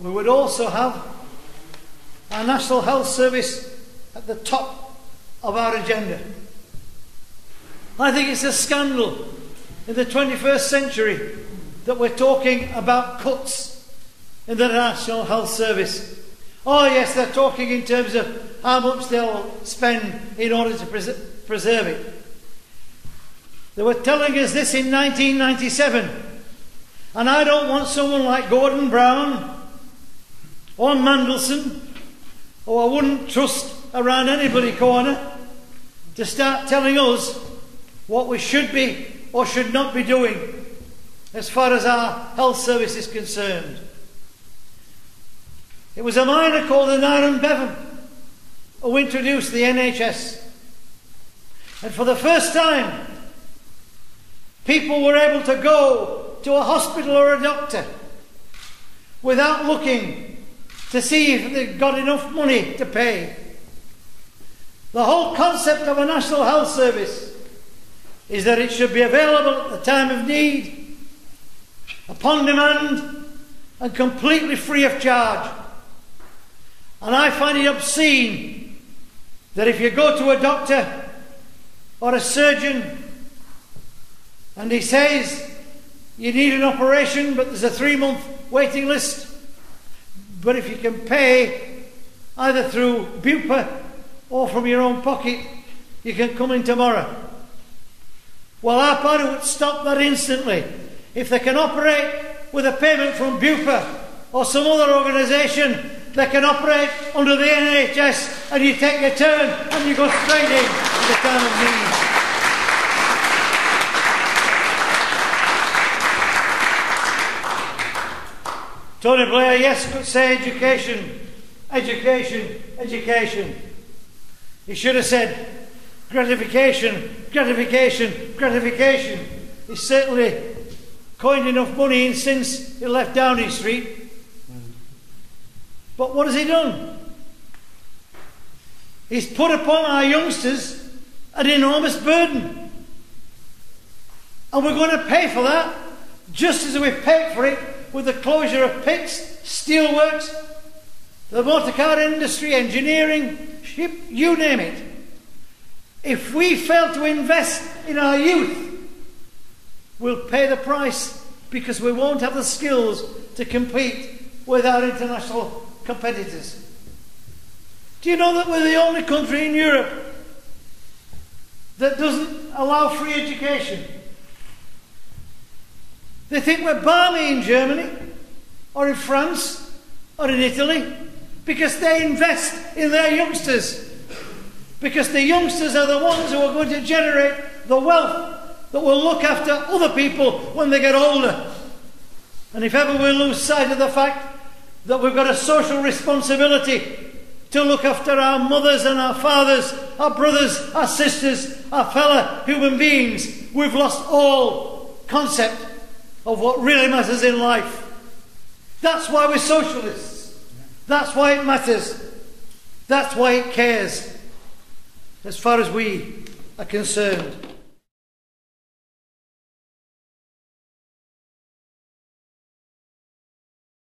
we would also have our National Health Service at the top of our agenda. I think it's a scandal in the 21st century that we're talking about cuts in the National Health Service. Oh yes, they're talking in terms of how much they'll spend in order to preserve it. They were telling us this in 1997, and I don't want someone like Gordon Brown or Mandelson, or I wouldn't trust around anybody corner, to start telling us what we should be or should not be doing as far as our health service is concerned. It was a miner called Aneurin Bevan who introduced the NHS. And for the first time, people were able to go to a hospital or a doctor without looking to see if they've got enough money to pay. The whole concept of a National Health Service is that it should be available at the time of need, upon demand, and completely free of charge. And I find it obscene that if you go to a doctor or a surgeon and he says you need an operation but there's a 3-month waiting list, but if you can pay either through Bupa or from your own pocket, you can come in tomorrow. Well, our party would stop that instantly. If they can operate with a payment from Bupa or some other organisation, they can operate under the NHS, and you take your turn and you go straight in at the time of need. Tony Blair, yes, could say education, education, education. He should have said gratification, gratification, gratification. He's certainly coined enough money in since he left Downing Street. But what has he done? He's put upon our youngsters an enormous burden. And we're going to pay for that, just as we've paid for it with the closure of pits, steelworks, the motor car industry, engineering, ship, you name it. If we fail to invest in our youth, we'll pay the price, because we won't have the skills to compete with our international competitors. Do you know that we're the only country in Europe that doesn't allow free education? They think we're balmy in Germany or in France or in Italy because they invest in their youngsters, because the youngsters are the ones who are going to generate the wealth that will look after other people when they get older. And if ever we lose sight of the fact that we've got a social responsibility to look after our mothers and our fathers, our brothers, our sisters, our fellow human beings, we've lost all concept of what really matters in life. That's why we're socialists. That's why it matters. That's why it cares, as far as we are concerned.